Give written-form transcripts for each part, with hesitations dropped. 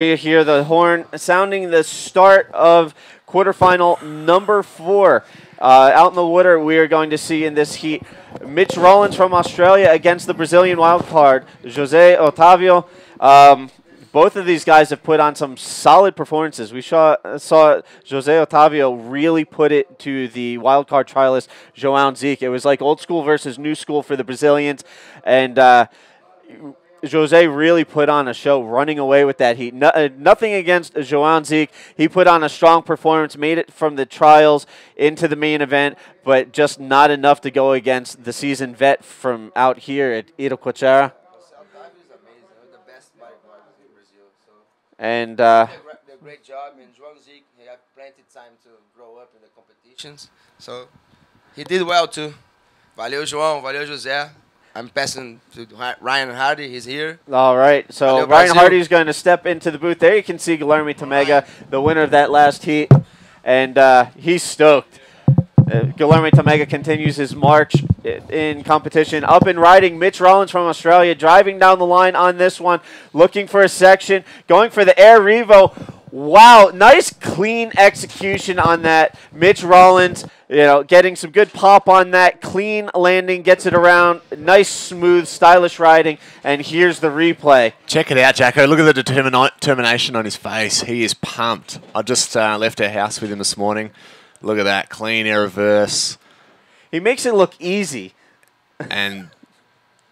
You hear the horn sounding the start of quarterfinal number 4. Out in the water, we are going to see in this heat Mitch Rollins from Australia against the Brazilian wildcard, Jose Otavio. Both of these guys have put on some solid performances. We saw Jose Otavio really put it to the wildcard trialist, João Zeke. It was like old school versus new school for the Brazilians, and Jose really put on a show running away with that heat. Nothing against João Zeke. He put on a strong performance, made it from the trials into the main event, but just not enough to go against the seasoned vet from out here at Itacoatiara. And did a great job, and João Zeke, he had plenty of time to grow up in the competitions. So he did well too. Valeu, João. Valeu, José. I'm passing to Ryan Hardy. He's here. All right. So Ryan Hardy is going to step into the booth. There you can see Guilherme Tamega, the winner of that last heat. And he's stoked. Guilherme Tamega continues his march in competition. Up and riding, Mitch Rollins from Australia, driving down the line on this one, looking for a section, going for the Air Revo. Wow, nice clean execution on that. Mitch Rollins, getting some good pop on that. Clean landing, gets it around. Nice, smooth, stylish riding. And here's the replay. Check it out, Jacko. Look at the determination on his face. He is pumped. I just left our house with him this morning. Look at that. Clean air reverse. He makes it look easy. And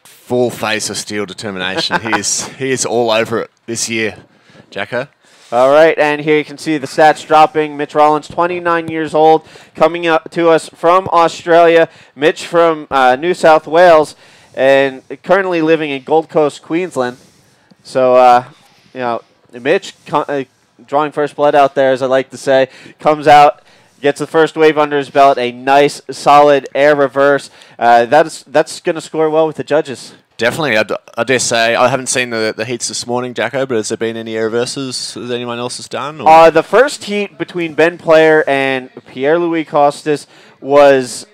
full face of steel determination. He is all over it this year, Jacko. All right, and here you can see the stats dropping. Mitch Rollins, 29 years old, coming up to us from Australia. Mitch from New South Wales, and currently living in Gold Coast, Queensland. So, Mitch, drawing first blood out there, as I like to say, comes out, gets the first wave under his belt, a nice, solid air reverse. That's going to score well with the judges. Definitely. I dare say, I haven't seen the heats this morning, Jacko, but has there been any air reverses that anyone else has done? The first heat between Ben Player and Pierre-Louis Costas was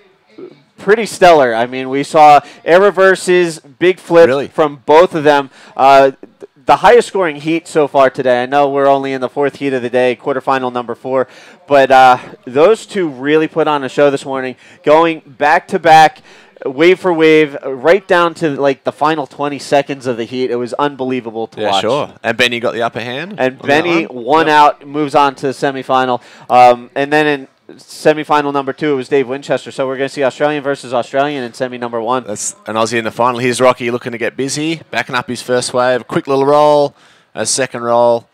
pretty stellar. I mean, we saw air reverses, big flips from both of them. The highest scoring heat so far today. I know we're only in the 4th heat of the day, quarterfinal number 4, but those two really put on a show this morning, going back-to-back, wave for wave, right down to like the final 20 seconds of the heat. It was unbelievable to watch. Yeah, sure. And Benny got the upper hand. And Benny won out, moves on to the semifinal. And then in semifinal number 2, it was Dave Winchester. So we're going to see Australian versus Australian in semi number 1. That's an Aussie in the final. Here's Rocky looking to get busy, backing up his first wave. Quick little roll, a second roll.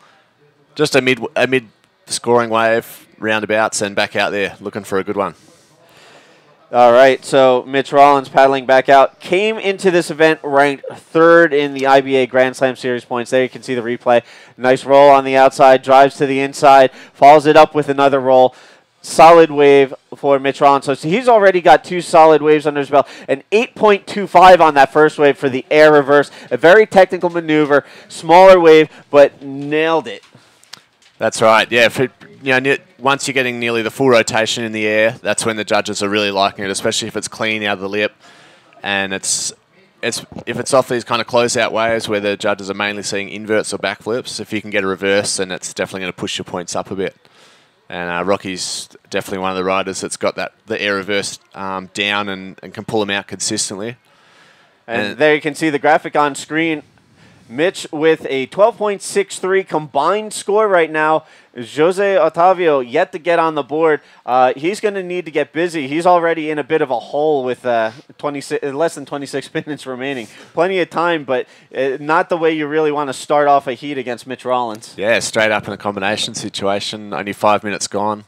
Just a mid scoring wave, roundabouts, and back out there looking for a good one. All right, so Mitch Rollins paddling back out. Came into this event ranked 3rd in the IBA Grand Slam Series points. There you can see the replay. Nice roll on the outside, drives to the inside, follows it up with another roll. Solid wave for Mitch Rollins. So he's already got 2 solid waves under his belt. An 8.25 on that first wave for the air reverse. A very technical maneuver, smaller wave, but nailed it. That's right. Yeah, once you're getting nearly the full rotation in the air, that's when the judges are really liking it, especially if it's clean out of the lip. And if it's off these kind of closeout waves where the judges are mainly seeing inverts or backflips, if you can get a reverse, then it's definitely going to push your points up a bit. And Rocky's definitely one of the riders that's got the air reverse down and can pull them out consistently. And there you can see the graphic on screen. Mitch with a 12.63 combined score right now. Jose Otavio yet to get on the board. He's going to need to get busy. He's already in a bit of a hole with less than 26 minutes remaining. Plenty of time, but not the way you really want to start off a heat against Mitch Rollins. Yeah, straight up in a combination situation. Only 5 minutes gone.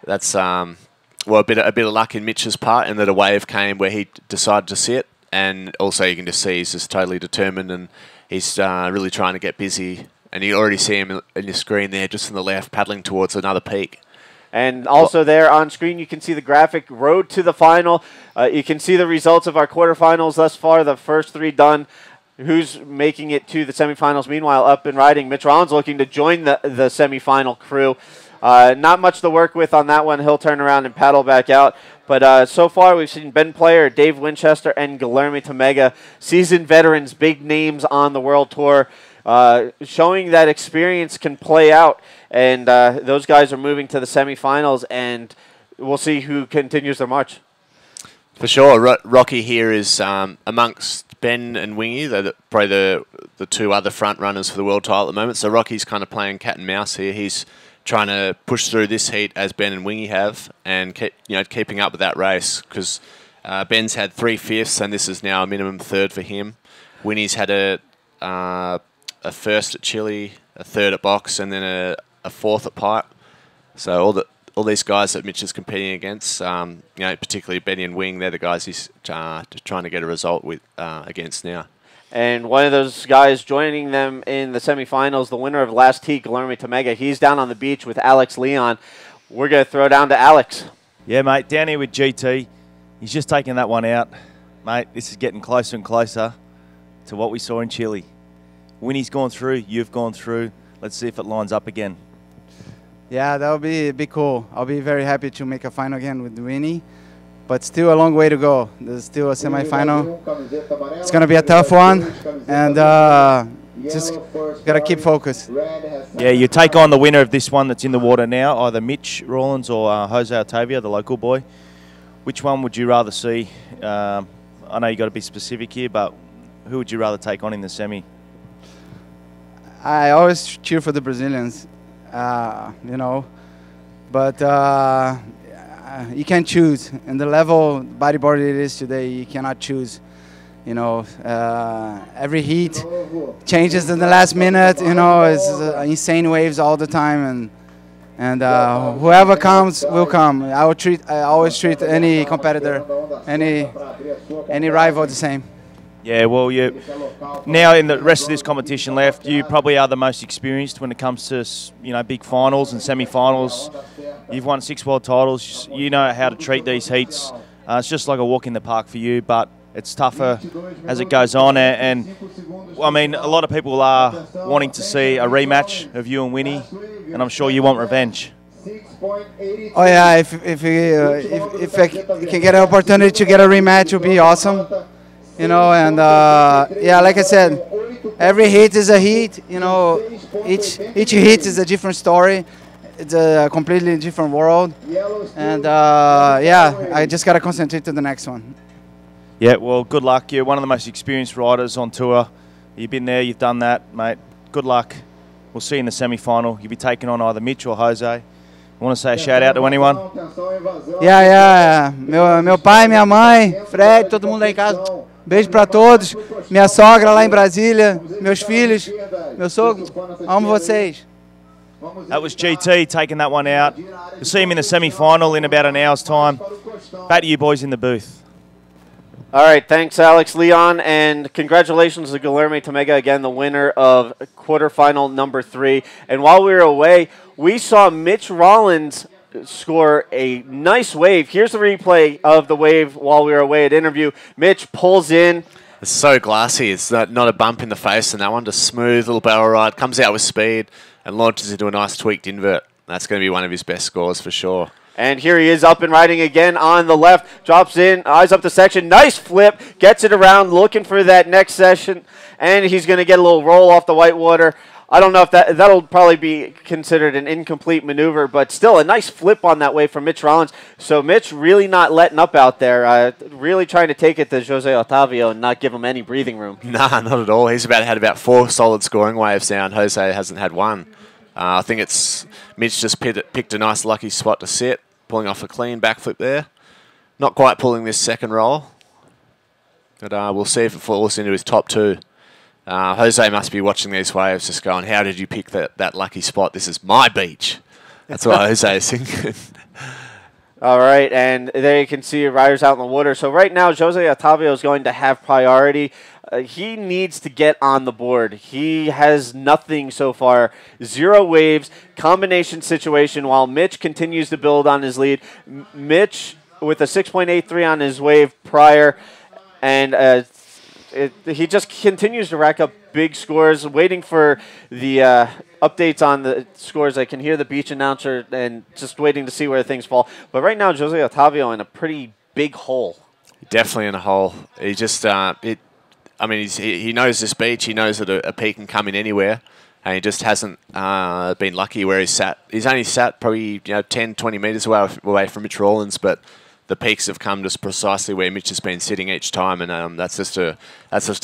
That's a bit of luck in Mitch's part, in that a wave came where he decided to sit, and also you can just see he's just totally determined, and he's really trying to get busy. And you already see him in your screen there, just on the left, paddling towards another peak. And also there on screen, you can see the graphic road to the final. You can see the results of our quarterfinals thus far, the first 3 done. Who's making it to the semifinals? Meanwhile, up and riding, Mitch Rollins looking to join the semifinal crew. Not much to work with on that one. He'll turn around and paddle back out. But so far, we've seen Ben Player, Dave Winchester, and Guilherme Tamega, seasoned veterans, big names on the World Tour. showing that experience can play out. And those guys are moving to the semifinals, and we'll see who continues their march. For sure. Rocky here is amongst Ben and Wingy. They're probably the two other front runners for the world title at the moment. So Rocky's kind of playing cat and mouse here. He's trying to push through this heat as Ben and Wingy have, and keeping up with that race, because Ben's had 3 fifths, and this is now a minimum third for him. Winnie's had a first at Chile, a third at box, and then a fourth at pipe. So all these guys that Mitch is competing against, particularly Benny and Wing, they're the guys he's trying to get a result with against now. And one of those guys joining them in the semifinals, the winner of last heat, Guilherme Tomega, he's down on the beach with Alex Leon. We're going to throw down to Alex. Yeah, mate, down here with GT. He's just taking that one out. Mate, this is getting closer and closer to what we saw in Chile. Winnie's gone through, you've gone through. Let's see if it lines up again. Yeah, that would be cool. I'll be very happy to make a final again with Winnie, but still a long way to go. There's still a semifinal. It's going to be a tough one, and just got to keep focused. Yeah, you take on the winner of this one that's in the water now, either Mitch Rawlins or Jose Otavio, the local boy. Which one would you rather see? I know you got to be specific here, but who would you rather take on in the semi? I always cheer for the Brazilians, but you can't choose. And the level bodyboard it is today, you cannot choose. Every heat changes in the last minute. It's insane waves all the time, and whoever comes will come. I always treat any competitor, any rival the same. Yeah, well, now in the rest of this competition left, you probably are the most experienced when it comes to big finals and semi-finals. You've won 6 world titles. You know how to treat these heats. It's just like a walk in the park for you, but it's tougher as it goes on. And I mean, a lot of people are wanting to see a rematch of you and Winnie, and I'm sure you want revenge. Oh yeah, if I can get an opportunity to get a rematch, it would be awesome. Yeah, like I said, every heat is a heat. Each heat is a different story. It's a completely different world, and yeah, I just gotta concentrate to the next one. Yeah, well, good luck. You're one of the most experienced riders on tour. You've been there, you've done that, mate. Good luck. We'll see you in the semi-final. You'll be taking on either Mitch or Jose. Want to say a shout out to anyone? Yeah. Meu pai, minha mãe, Fred, todo mundo aí em casa. Beijo para todos. Minha sogra lá em Brasília, meus filhos, meu sogro. Amo vocês. That was GT taking that one out. You'll see him in the semi-final in about an hour's time. Back to you boys in the booth. All right, thanks, Alex Leon, and congratulations to Guilherme Tomega, again, the winner of quarterfinal number 3. And while we were away, we saw Mitch Rawlins score a nice wave. Here's the replay of the wave while we were away at interview. Mitch pulls in. It's so glassy. It's not a bump in the face in that one. Just smooth little barrel ride. Comes out with speed and launches into a nice tweaked invert. That's going to be one of his best scores for sure. And here he is up and riding again on the left. Drops in, eyes up the section. Nice flip. Gets it around, looking for that next session. And he's going to get a little roll off the whitewater. I don't know if that'll probably be considered an incomplete maneuver, but still a nice flip on that wave from Mitch Rawlins. So Mitch really not letting up out there, really trying to take it to Jose Otavio and not give him any breathing room. Nah, not at all. He's had about 4 solid scoring waves now, and Jose hasn't had one. I think it's Mitch just picked a nice lucky spot to sit, pulling off a clean backflip there. Not quite pulling this second roll, but we'll see if it falls into his top 2. Jose must be watching these waves just going, how did you pick that lucky spot? This is my beach. That's what Jose is thinking. All right, and there you can see riders out in the water. So right now, Jose Otavio is going to have priority. He needs to get on the board. He has nothing so far. 0 waves, combination situation, while Mitch continues to build on his lead. Mitch with a 6.83 on his wave prior, and he just continues to rack up big scores, waiting for the updates on the scores. I can hear the beach announcer and just waiting to see where things fall. But right now, Jose Otavio in a pretty big hole. Definitely in a hole. He just I mean, he knows this beach. He knows that a peak can come in anywhere, and he just hasn't been lucky where he's sat. He's only sat probably 10, 20 metres away from Mitch Rawlins, but the peaks have come just precisely where Mitch has been sitting each time, and that's just a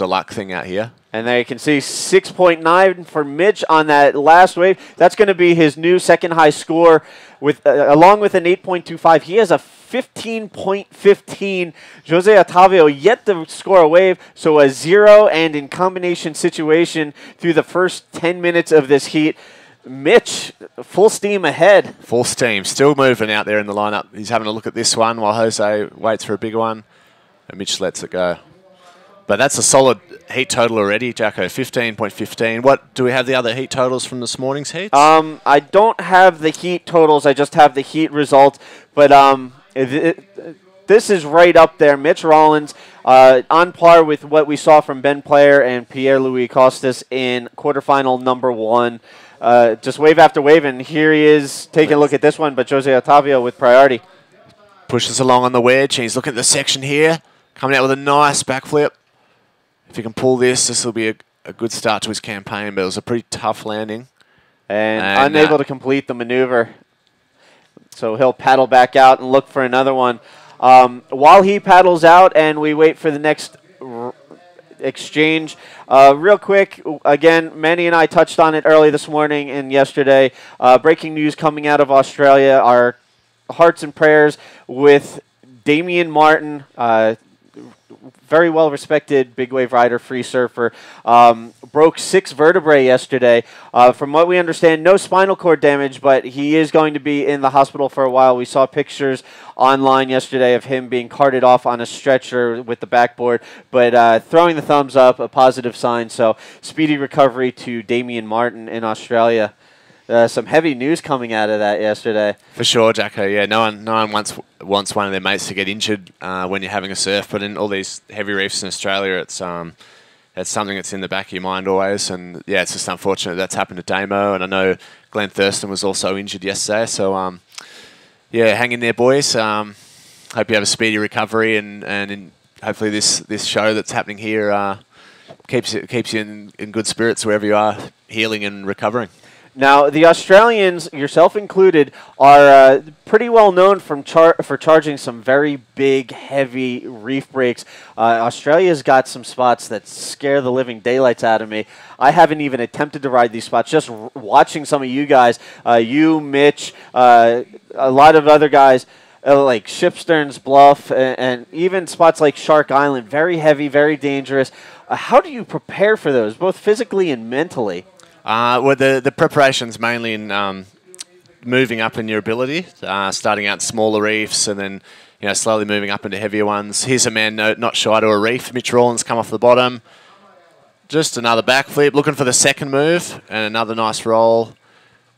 luck thing out here. And there you can see 6.9 for Mitch on that last wave. That's going to be his new second high score, with along with an 8.25. He has a 15.15. Jose Otavio yet to score a wave, so a 0 and in combination situation through the first 10 minutes of this heat. Mitch, full steam ahead. Full steam, still moving out there in the lineup. He's having a look at this one while Jose waits for a bigger one, and Mitch lets it go. But that's a solid heat total already, Jacko, 15.15. What, do we have the other heat totals from this morning's heats? I don't have the heat totals. I just have the heat results. But this is right up there. Mitch Rawlins on par with what we saw from Ben Player and Pierre-Louis Costas in quarterfinal number 1. Just wave after wave, and here he is taking a look at this one, but Jose Otavio with priority. Pushes along on the wedge, and he's looking at the section here, coming out with a nice backflip. If he can pull this will be a good start to his campaign, but it was a pretty tough landing. And unable to complete the maneuver. So he'll paddle back out and look for another one. While he paddles out and we wait for the next exchange, real quick, again, Manny and I touched on it early this morning and yesterday. Breaking news coming out of Australia. Our hearts and prayers with Damian Martin, very well-respected big wave rider, free surfer, broke 6 vertebrae yesterday. From what we understand, no spinal cord damage, but he is going to be in the hospital for a while. We saw pictures online yesterday of him being carted off on a stretcher with the backboard, but throwing the thumbs up, a positive sign. So speedy recovery to Damian Martin in Australia. Some heavy news coming out of that yesterday. For sure, Jacko. Yeah, no one wants one of their mates to get injured when you're having a surf. But in all these heavy reefs in Australia, it's something that's in the back of your mind always. And yeah, it's just unfortunate that's happened to Damo. And I know Glenn Thurston was also injured yesterday. So yeah, hang in there, boys. Hope you have a speedy recovery, and hopefully this show that's happening here keeps you in good spirits wherever you are, healing and recovering. Now, the Australians, yourself included, are pretty well known for charging some very big, heavy reef breaks. Australia's got some spots that scare the living daylights out of me. I haven't even attempted to ride these spots. Just watching some of you guys, you, Mitch, a lot of other guys, like Shipstern's Bluff, and even spots like Shark Island, very heavy, very dangerous. How do you prepare for those, both physically and mentally? Well, the preparation's mainly in moving up in your ability, starting out smaller reefs and then slowly moving up into heavier ones. Here's a man not shy to a reef. Mitch Rawlins come off the bottom. Just another backflip, looking for the second move, and another nice roll.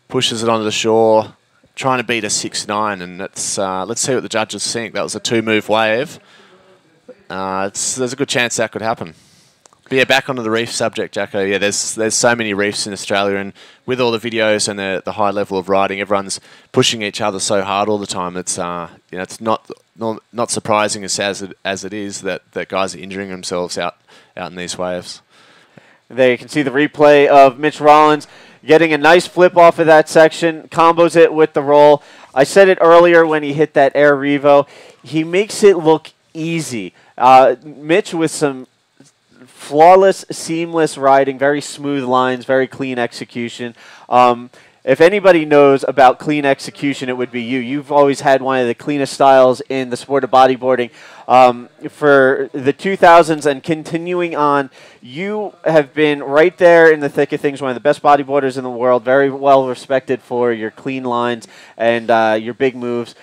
Pushes it onto the shore, trying to beat a 6.9, and let's see what the judges think. That was a 2-move wave. There's a good chance that could happen. But yeah, back onto the reef subject, Jacko. Yeah, there's so many reefs in Australia, and with all the videos and the high level of riding, everyone's pushing each other so hard all the time. It's it's not surprising as it is that guys are injuring themselves out in these waves. There you can see the replay of Mitch Rawlins getting a nice flip off of that section, combos it with the roll. I said it earlier when he hit that air revo. He makes it look easy. Mitch with some flawless, seamless riding, very smooth lines, very clean execution. If anybody knows about clean execution, it would be you. You've always had one of the cleanest styles in the sport of bodyboarding. For the 2000s and continuing on, you have been right there in the thick of things, one of the best bodyboarders in the world, very well respected for your clean lines and your big moves.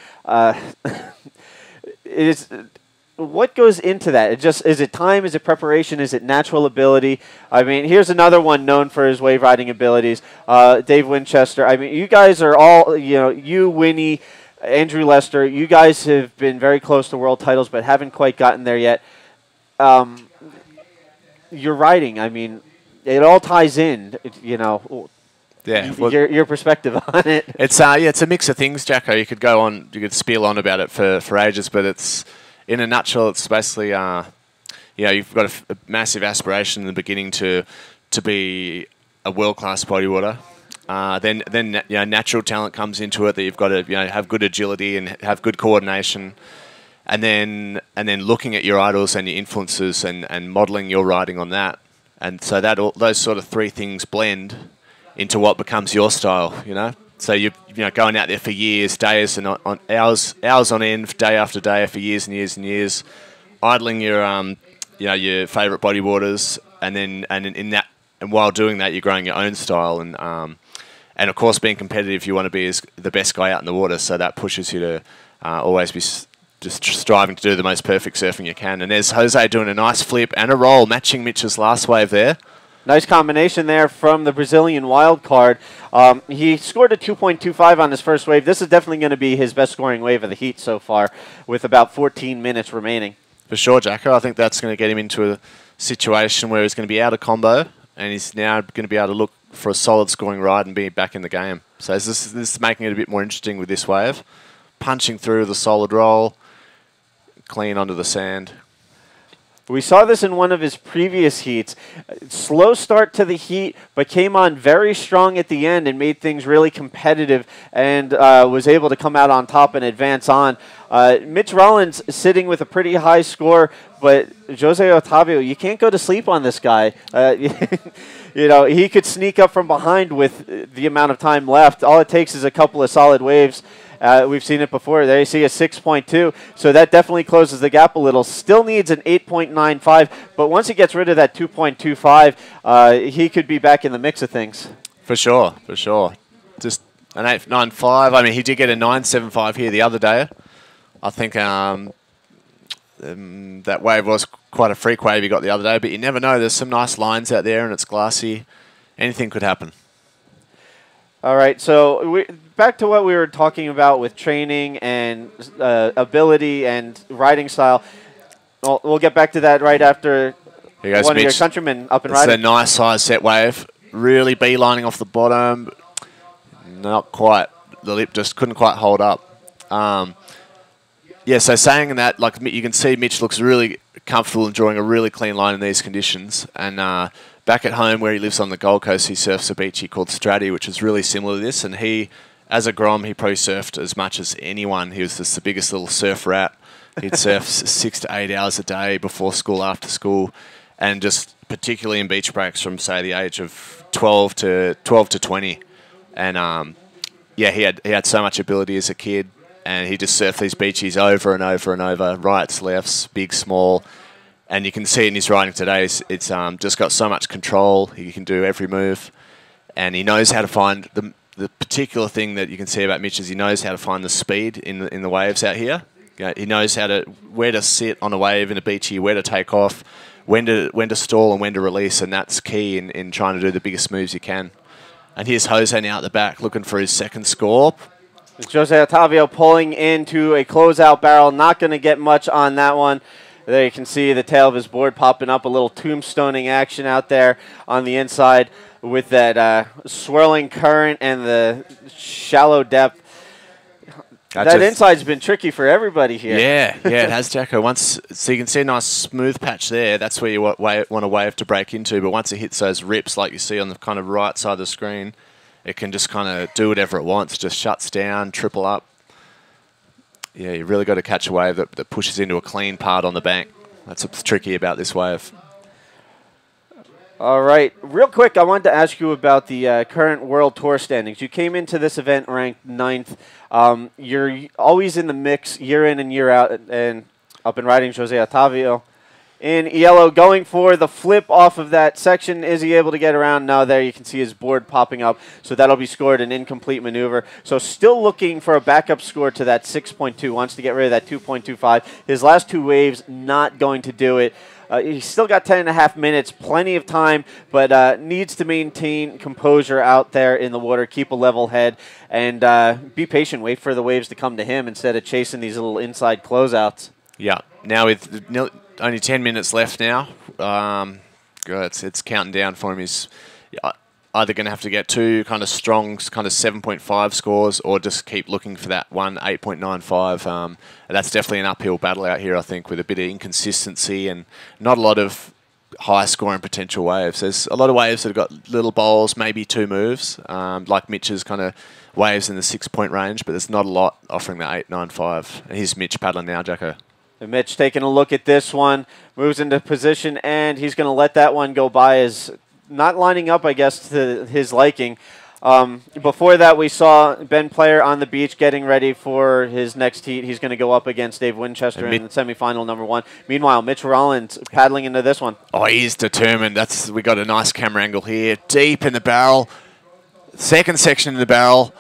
What goes into that? Is it time? Is it preparation? Is it natural ability? I mean, here's another one known for his wave riding abilities, Dave Winchester. I mean, you guys are all, you, Winnie, Andrew Lester, you guys have been very close to world titles, but haven't quite gotten there yet. Your riding, I mean, it all ties in, Yeah, well, your perspective on it. It's it's a mix of things, Jacko. You could spiel on about it for ages, but it's, in a nutshell, it's basically you know, you've got a massive aspiration in the beginning to be a world-class bodyboarder. Then you know, natural talent comes into it, that you've got to, you know, have good agility and have good coordination, and then looking at your idols and your influences and modelling your riding on that, and so those sort of three things blend into what becomes your style. You know, so you know, going out there for years, days and on hours on end, day after day, for years and years and years, idling your you know, your favourite bodyboarders, and while doing that, you're growing your own style, and of course, being competitive, you want to be the best guy out in the water, so that pushes you to always be just striving to do the most perfect surfing you can. And there's Jose doing a nice flip and a roll, matching Mitch's last wave there. Nice combination there from the Brazilian wild card. He scored a 2.25 on his first wave. This is definitely going to be his best scoring wave of the heat so far, with about 14 minutes remaining. For sure, Jacko. I think that's going to get him into a situation where he's going to be out of combo, and he's now going to be able to look for a solid scoring ride and be back in the game. So this is making it a bit more interesting with this wave. Punching through the solid roll, clean onto the sand. We saw this in one of his previous heats. Slow start to the heat, but came on very strong at the end and made things really competitive, and was able to come out on top and advance on. Mitch Rollins sitting with a pretty high score, but Jose Otavio, you can't go to sleep on this guy. You know, he could sneak up from behind with the amount of time left. All it takes is a couple of solid waves. We've seen it before. There you see a 6.2, so that definitely closes the gap a little. Still needs an 8.95, but once he gets rid of that 2.25, he could be back in the mix of things. For sure. Just an 8.95. I mean, he did get a 9.75 here the other day. I think that wave was quite a freak wave he got the other day, but you never know. There's some nice lines out there, and it's glassy. Anything could happen. All right, so back to what we were talking about with training and ability and riding style. Well, we'll get back to that right after one of your countrymen up and riding. It's a nice size set wave. Really beelining off the bottom. Not quite. The lip just couldn't quite hold up. Yeah, so saying that, like, you can see Mitch looks really comfortable in drawing a really clean line in these conditions. And back at home where he lives on the Gold Coast, he surfs a beachy called Stratty, which is really similar to this. And he, as a Grom, he probably surfed as much as anyone. He was just the biggest little surf rat. He'd surf 6 to 8 hours a day before school, after school, and just particularly in beach breaks from, say, the age of 12 to 20. And yeah, he had so much ability as a kid. And he just surfed these beaches over and over and over, rights, lefts, big, small. And you can see in his riding today, it's just got so much control. He can do every move. And he knows how to find the particular thing that you can see about Mitch is he knows how to find the speed in the waves out here. He knows where to sit on a wave in a beachy, where to take off, when to stall and when to release. And that's key in trying to do the biggest moves you can. And here's Jose now at the back looking for his second score. It's Jose Otavio pulling into a closeout barrel. Not going to get much on that one. There you can see the tail of his board popping up. A little tombstoning action out there on the inside with that swirling current and the shallow depth. That inside's been tricky for everybody here. Yeah, it has, Jacko. So you can see a nice smooth patch there. That's where you want a wave to break into. But once it hits those rips, like you see on the kind of right side of the screen, it can just kind of do whatever it wants. Just shuts down, triple up. Yeah, you really got to catch a wave that pushes into a clean part on the bank. That's what's tricky about this wave. All right. Real quick, I wanted to ask you about the current World Tour standings. You came into this event ranked 9th. You're always in the mix year in and year out, and up and riding Jose Otavio. In yellow, going for the flip off of that section. Is he able to get around? No, there you can see his board popping up. So that'll be scored an incomplete maneuver. So still looking for a backup score to that 6.2. Wants to get rid of that 2.25. His last two waves not going to do it. He's still got 10.5 minutes, plenty of time, but needs to maintain composure out there in the water, keep a level head, and be patient, wait for the waves to come to him instead of chasing these little inside closeouts. Yeah, now with only 10 minutes left now, it's counting down for him. either going to have to get two kind of strong, kind of 7.5 scores, or just keep looking for that one 8.95. And that's definitely an uphill battle out here, I think, with a bit of inconsistency and not a lot of high scoring potential waves. There's a lot of waves that have got little bowls, maybe two moves, like Mitch's kind of waves in the 6-point range, but there's not a lot offering that 8.95. And here's Mitch paddling now, Jacko. And Mitch taking a look at this one, moves into position, and he's going to let that one go by as not lining up, I guess, to his liking. Before that, we saw Ben Player on the beach getting ready for his next heat. He's going to go up against Dave Winchester in the semifinal number 1. Meanwhile, Mitch Rollins paddling into this one. Oh, he's determined. We got a nice camera angle here. Deep in the barrel. Second section in the barrel.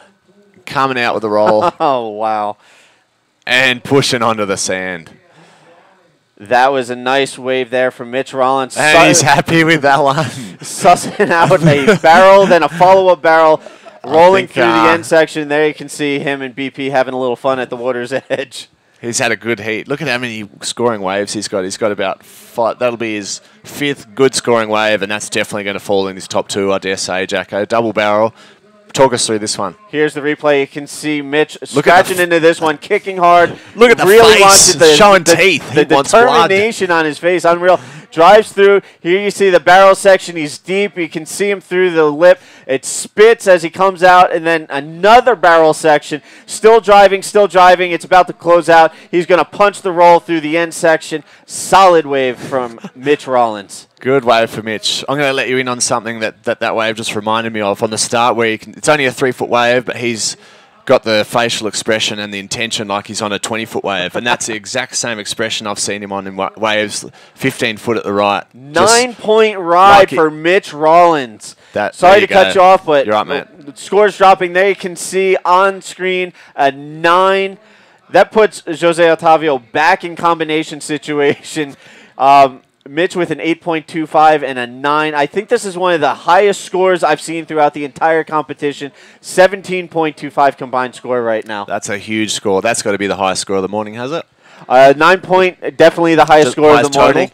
Coming out with a roll. Oh, wow. And pushing onto the sand. That was a nice wave there from Mitch Rollins. And he's happy with that one. Sussing out a barrel, then a follow-up barrel, rolling through the end section. There you can see him and BP having a little fun at the water's edge. He's had a good heat. Look at how many scoring waves he's got. He's got about 5. That'll be his 5th good scoring wave, and that's definitely going to fall in his top 2, I dare say, Jacko. Double barrel. Talk us through this one. Here's the replay. You can see Mitch scratching into this one, kicking hard. Look at the really face, showing teeth. The determination on his face, unreal. Drives through. Here you see the barrel section. He's deep. You can see him through the lip. It spits as he comes out, and then another barrel section. Still driving, still driving. It's about to close out. He's going to punch the roll through the end section. Solid wave from Mitch Rollins. Good wave for Mitch. I'm going to let you in on something that wave just reminded me of on the start, where it's only a 3-foot wave, but he's got the facial expression and the intention like he's on a 20-foot wave, and that's the exact same expression I've seen him on in waves 15 foot at the right. 9-point ride for Mitch Rollins. Sorry to cut you off, but you're right, mate. The score's dropping there. You can see on screen a 9. That puts Jose Otavio back in combination situation. Mitch with an 8.25 and a 9. I think this is one of the highest scores I've seen throughout the entire competition. 17.25 combined score right now. That's a huge score. That's got to be the highest score of the morning, has it? 9 point, definitely the highest score of the morning.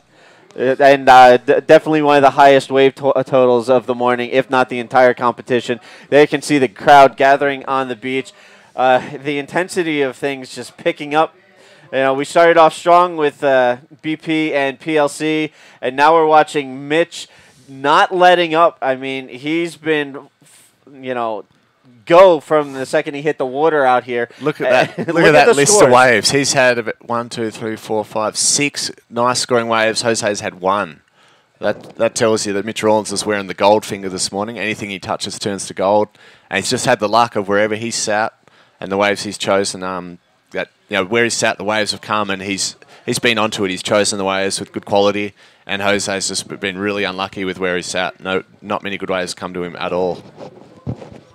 And definitely one of the highest wave totals of the morning, if not the entire competition. There you can see the crowd gathering on the beach. The intensity of things just picking up. You know, we started off strong with BP and PLC, and now we're watching Mitch not letting up. I mean, he's been, go from the second he hit the water out here. Look at that! Look at that list of waves. He's had 1, 2, 3, 4, 5, 6 nice scoring waves. Jose's had 1. That tells you that Mitch Rollins is wearing the gold finger this morning. Anything he touches turns to gold, and he's just had the luck of wherever he's sat and the waves he's chosen. Where he's sat, the waves have come, and he's been onto it. He's chosen the waves with good quality, and Jose's just been really unlucky with where he's sat. Not many good waves come to him at all.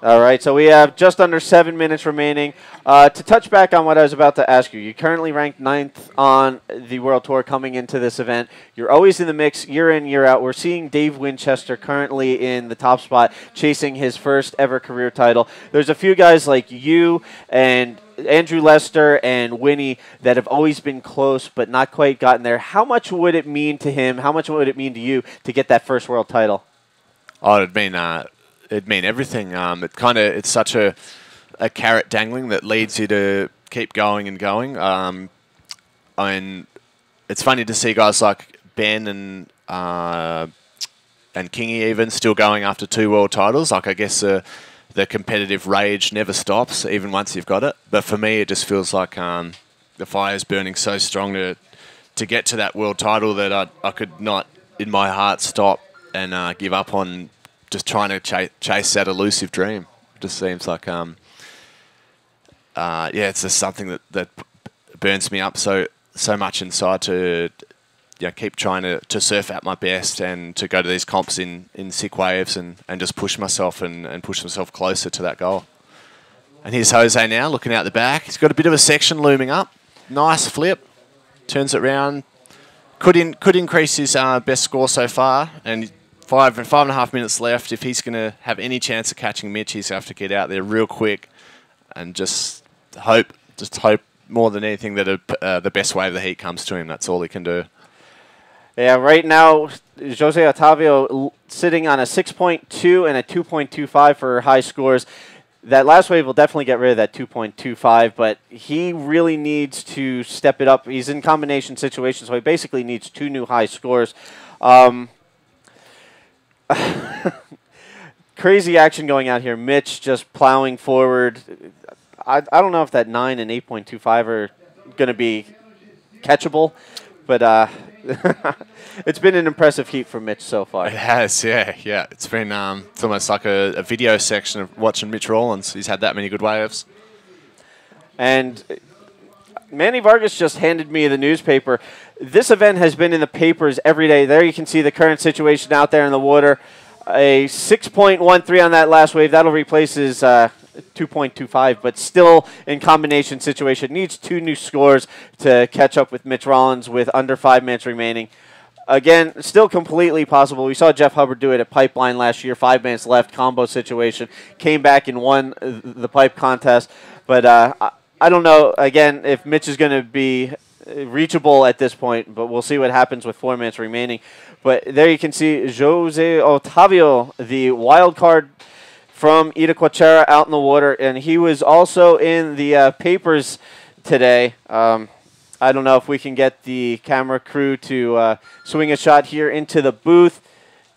All right, so we have just under 7 minutes remaining. To touch back on what I was about to ask you, you're currently ranked 9th on the World Tour coming into this event. You're always in the mix year in, year out. We're seeing Dave Winchester currently in the top spot, chasing his first ever career title. There's a few guys like you and Andrew Lester and Winnie that have always been close but not quite gotten there. How much would it mean to him? How much would it mean to you to get that first world title? Oh, it'd mean everything. It's such a carrot dangling that leads you to keep going and going. And it's funny to see guys like Ben and Kingy even still going after 2 world titles. Like, I guess the competitive rage never stops, even once you've got it. But for me, it just feels like the fire's burning so strong to get to that world title that I could not, in my heart, stop and give up on just trying to chase that elusive dream. It just seems like, it's just something that burns me up so much inside to keep trying to surf at my best and to go to these comps in sick waves and just push myself and push myself closer to that goal. And here's Jose now looking out the back. He's got a bit of a section looming up. Nice flip. Turns it round. Could increase his best score so far. And 5.5 minutes left. If he's going to have any chance of catching Mitch, he's going to have to get out there real quick and just hope more than anything that the best wave of the heat comes to him. That's all he can do. Yeah, right now, Jose Otavio sitting on a 6.2 and a 2.25 for high scores. That last wave will definitely get rid of that 2.25, but he really needs to step it up. He's in combination situations, so he basically needs 2 new high scores. Crazy action going out here. Mitch just plowing forward. I don't know if that 9 and 8.25 are going to be catchable, but it's been an impressive heat for Mitch so far. It has, yeah. It's been it's almost like a video section of watching Mitch Rollins. He's had that many good waves. And Manny Vargas just handed me the newspaper. This event has been in the papers every day. There you can see the current situation out there in the water. A 6.13 on that last wave. That'll replace his 2.25, but still in combination situation. Needs 2 new scores to catch up with Mitch Rollins with under 5 minutes remaining. Again, still completely possible. We saw Jeff Hubbard do it at Pipeline last year. 5 minutes left, combo situation. Came back and won the pipe contest. But I don't know, again, if Mitch is going to be reachable at this point, but we'll see what happens with 4 minutes remaining. But there you can see Jose Otavio, the wild card from Itacoatiara, out in the water, and he was also in the papers today. I don't know if we can get the camera crew to swing a shot here into the booth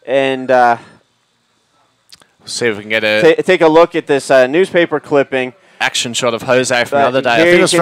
and see if we can get take a look at this newspaper clipping. Action shot of Jose from the other day. I think it was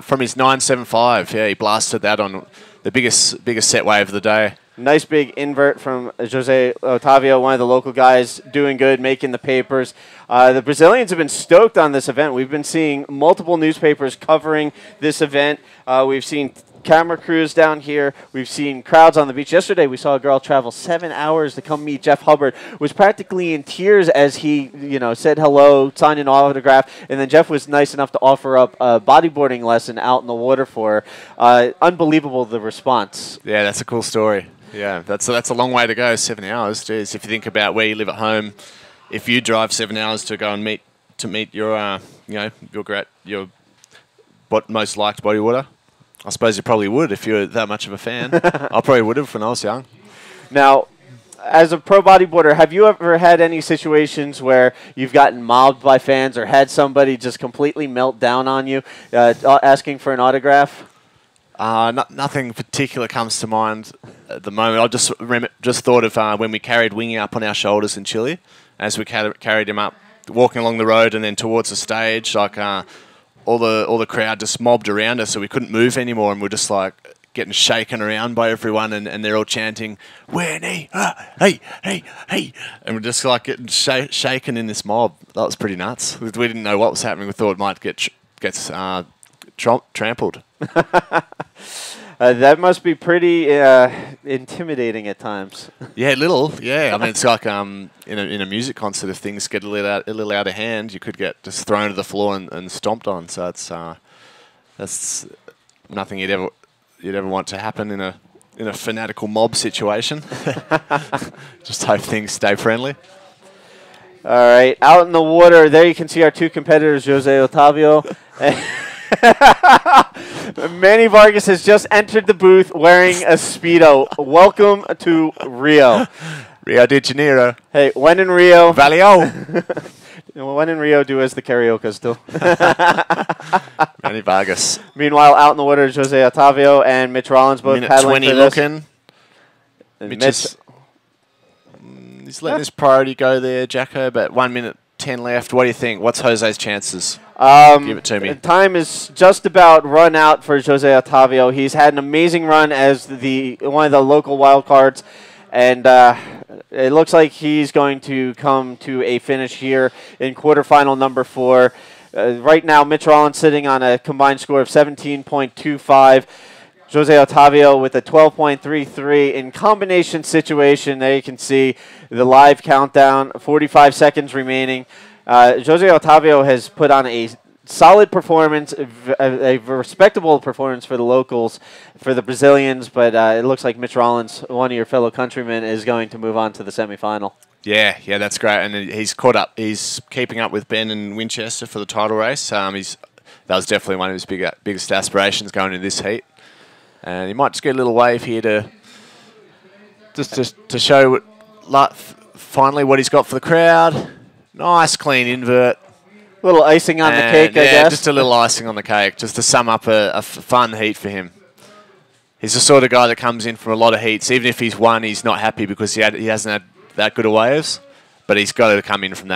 from his 975. Yeah, he blasted that on the biggest set wave of the day. Nice big invert from Jose Otavio, one of the local guys, doing good, making the papers. The Brazilians have been stoked on this event. We've been seeing multiple newspapers covering this event. We've seen camera crews down here. We've seen crowds on the beach. Yesterday, we saw a girl travel 7 hours to come meet Jeff Hubbard. Was practically in tears as he, said hello, signed an autograph, and then Jeff was nice enough to offer up a bodyboarding lesson out in the water for her. Unbelievable, the response. Yeah, that's a cool story. Yeah, that's a long way to go, 7 hours. Jeez, if you think about where you live at home, if you drive 7 hours to go and meet your your most liked bodyboarder, I suppose you probably would if you're that much of a fan. I probably would have when I was young. Now, as a pro bodyboarder, have you ever had any situations where you've gotten mobbed by fans or had somebody just completely melt down on you asking for an autograph? Nothing particular comes to mind at the moment. I just thought of when we carried Wingy up on our shoulders in Chile, as we carried him up, walking along the road and then towards the stage, like all the crowd just mobbed around us, so we couldn't move anymore, and we're just like getting shaken around by everyone, and they're all chanting, "Winnie, hey, hey, hey," and we're just like getting shaken in this mob. That was pretty nuts. We didn't know what was happening. We thought it might get trampled. That must be pretty intimidating at times. Yeah, little. Yeah, I mean, it's like in a music concert, if things get a little out of hand, you could get just thrown to the floor and stomped on. So that's nothing you'd ever want to happen in a fanatical mob situation. Just hope things stay friendly. All right, out in the water, there you can see our 2 competitors, Jose Otavio. Manny Vargas has just entered the booth wearing a Speedo. Welcome to Rio. Rio de Janeiro. Hey, when in Rio. Valeo. When in Rio, do as the karaoke do. Manny Vargas. Meanwhile, out in the water, Jose Otavio and Mitch Rollins both minute paddling 20 for looking. Mitch he's letting his priority go there, Jacko, but 1 minute 10 left. What do you think? What's Jose's chances? Give it to me. Time is just about run out for Jose Otavio. He's had an amazing run as one of the local wild cards, and it looks like he's going to come to a finish here in quarterfinal number 4. Right now, Mitch Rollins sitting on a combined score of 17.25. Jose Otavio with a 12.33 in combination situation. There you can see the live countdown, 45 seconds remaining. Jose Otavio has put on a solid performance, a respectable performance for the locals, for the Brazilians, but it looks like Mitch Rollins, one of your fellow countrymen, is going to move on to the semifinal. Yeah, that's great, and he's caught up. He's keeping up with Ben and Winchester for the title race. That was definitely one of his biggest aspirations going into this heat, and he might just get a little wave here to just to show finally what he's got for the crowd. Nice, clean invert. Little icing on the cake, I yeah, guess. just a little icing on the cake, just to sum up a fun heat for him. He's the sort of guy that comes in from a lot of heats. Even if he's won, he's not happy because he hasn't had that good a waves. But he's got to come in from that